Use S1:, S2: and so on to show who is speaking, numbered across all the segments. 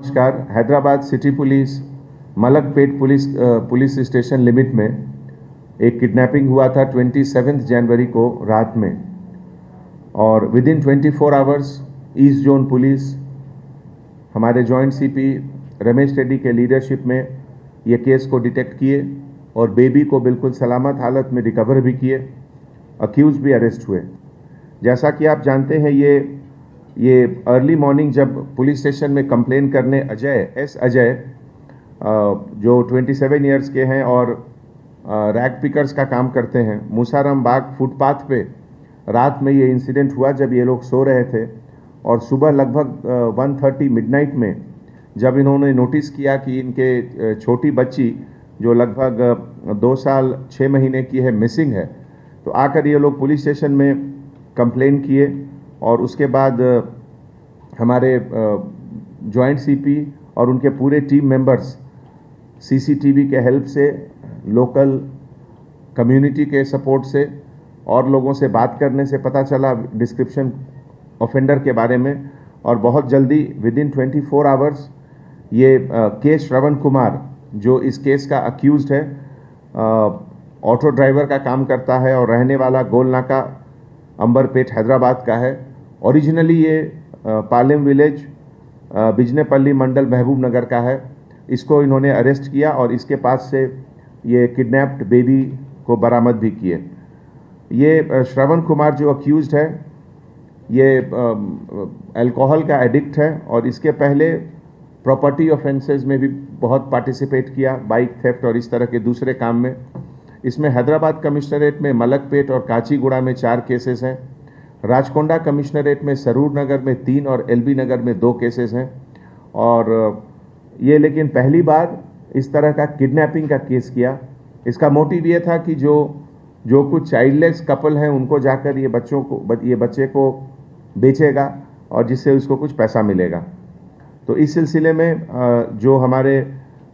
S1: नमस्कार। Hyderabad city police Malakpet police station limit में एक किडनैपिंग हुआ था 27 जनवरी को रात में, और with in 24 hours east zone police हमारे जॉइंट सीपी रमेश रेड्डी के लीडरशिप में ये केस को डिटेक्ट किए और बेबी को बिल्कुल सलामत हालत में रिकवर भी किए। अक्यूज भी अरेस्ट हुए। जैसा कि आप जानते हैं, ये अर्ली मॉर्निंग जब पुलिस स्टेशन में कंप्लेन करने अजय जो 27 इयर्स के हैं और रैग पिकर्स का काम करते हैं, मूसाराम बाग फुटपाथ पे रात में ये इंसिडेंट हुआ जब ये लोग सो रहे थे। और सुबह लगभग 1:30 मिडनाइट में जब इन्होंने नोटिस किया कि इनके छोटी बच्ची जो लगभग 2 साल 6 महीने की है मिसिंग है, तो आकर ये लोग पुलिस स्टेशन में कंप्लेन किए। और उसके बाद हमारे जॉइंट सीपी और उनके पूरे टीम मेंबर्स सीसीटीवी के हेल्प से, लोकल कम्युनिटी के सपोर्ट से और लोगों से बात करने से पता चला डिस्क्रिप्शन ऑफेंडर के बारे में, और बहुत जल्दी विद इन 24 आवर्स ये के श्रवण कुमार जो इस केस का अक्यूज्ड है, ऑटो ड्राइवर का काम करता है और रहने वाला गोलनाका अंबरपेट हैदराबाद का है। ओरिजिनली ये पालेम विलेज बिजनेपल्ली मंडल महबूब नगर का है। इसको इन्होंने अरेस्ट किया और इसके पास से ये किडनैप्ड बेबी को बरामद भी किए। ये श्रवण कुमार जो अक्यूज्ड है, ये अल्कोहल का एडिक्ट है और इसके पहले प्रॉपर्टी ऑफेंसेस में भी बहुत पार्टिसिपेट किया, बाइक थेफ्ट और इस तरह के दूसरे काम में। इसमें हैदराबाद कमिश्नरेट में मलकपेट और काचीगुड़ा में 4 केसेस हैं। राजकोंडा कमिश्नरेट में सरूर नगर में 3 और एलबी नगर में 2 केसेस हैं। और ये लेकिन पहली बार इस तरह का किडनैपिंग का केस किया। इसका मोटिव ये था कि जो कुछ चाइल्डलेस कपल हैं उनको जाकर ये बच्चे को बेचेगा और जिससे उसको कुछ पैसा मिलेगा। तो इस सिलसिले में जो हमारे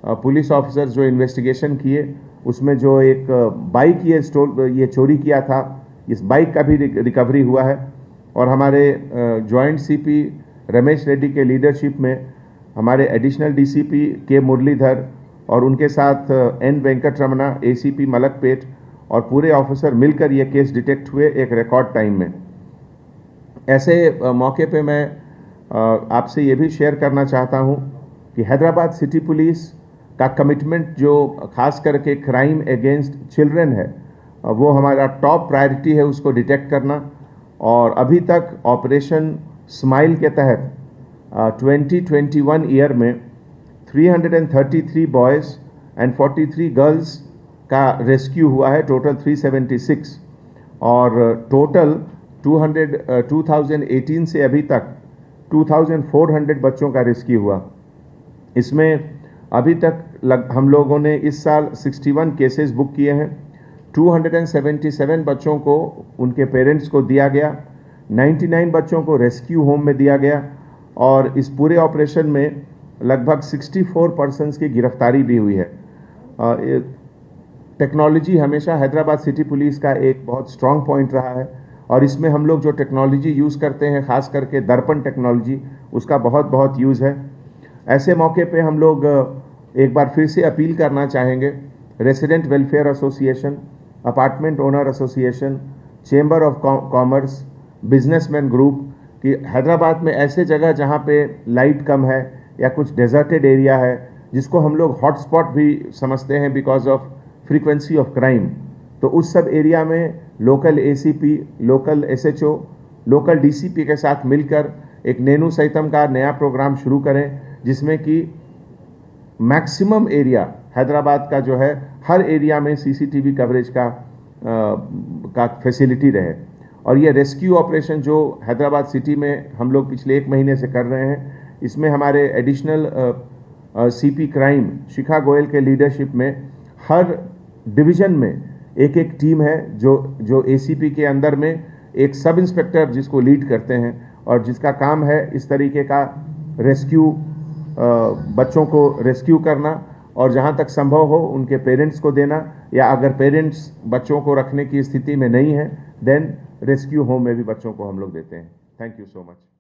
S1: पुलिस ऑफिसर्स जो इन्वेस्टिगेशन किए, उसमें जो एक बाइक ये चोरी किया था, इस बाइक का भी रिकवरी हुआ है। और हमारे जॉइंट सीपी रमेश रेड्डी के लीडरशिप में हमारे एडिशनल डीसीपी के मुरलीधर और उनके साथ एन वेंकटरमना एसीपी मलकपेट और पूरे ऑफिसर मिलकर ये केस डिटेक्ट हुए एक रिकॉर्ड टाइम में। ऐसे मौके पे मैं आपसे ये भी शेयर करना चाहता हूँ कि हैदराबाद सिटी पुलिस का कमिटमेंट जो खास करके क्राइम अगेंस्ट चिल्ड्रन है, वो हमारा टॉप प्रायोरिटी है, उसको डिटेक्ट करना। और अभी तक ऑपरेशन स्माइल के तहत 2021 ईयर में 333 बॉयज़ एंड 43 गर्ल्स का रेस्क्यू हुआ है, टोटल 376। और टोटल 2018 से अभी तक 2400 बच्चों का रेस्क्यू हुआ। इसमें अभी तक हम लोगों ने इस साल 61 केसेस बुक किए हैं। 277 बच्चों को उनके पेरेंट्स को दिया गया, 99 बच्चों को रेस्क्यू होम में दिया गया। और इस पूरे ऑपरेशन में लगभग 64 पर्सन्स की गिरफ्तारी भी हुई है। टेक्नोलॉजी हमेशा हैदराबाद सिटी पुलिस का एक बहुत स्ट्रॉन्ग पॉइंट रहा है और इसमें हम लोग जो टेक्नोलॉजी यूज़ करते हैं, ख़ास करके दर्पण टेक्नोलॉजी, उसका बहुत यूज़ है। ऐसे मौके पे हम लोग एक बार फिर से अपील करना चाहेंगे resident welfare association, apartment owner association, chamber of commerce, businessman group कि हैदराबाद में ऐसे जगह जहाँ पे लाइट कम है या कुछ डेजर्टेड एरिया है, जिसको हम लोग हॉटस्पॉट भी समझते हैं because of frequency of crime, तो उस सब एरिया में local ACP, local SHO, local DCP के साथ मिलकर एक नेनू सैतम का नया प्रोग्राम शुरू करें, जिसमें कि मैक्सिमम एरिया हैदराबाद का जो है, हर एरिया में सीसीटीवी कवरेज का फैसिलिटी रहे। और ये रेस्क्यू ऑपरेशन जो हैदराबाद सिटी में हम लोग पिछले 1 महीने से कर रहे हैं, इसमें हमारे एडिशनल सीपी क्राइम शिखा गोयल के लीडरशिप में हर डिवीज़न में एक टीम है जो एसीपी के अंदर में एक सब इंस्पेक्टर जिसको लीड करते हैं और जिसका काम है इस तरीके का रेस्क्यू, बच्चों को रेस्क्यू करना और जहां तक संभव हो उनके पेरेंट्स को देना, या अगर पेरेंट्स बच्चों को रखने की स्थिति में नहीं है, देन रेस्क्यू होम में भी बच्चों को हम लोग देते हैं। Thank you so much.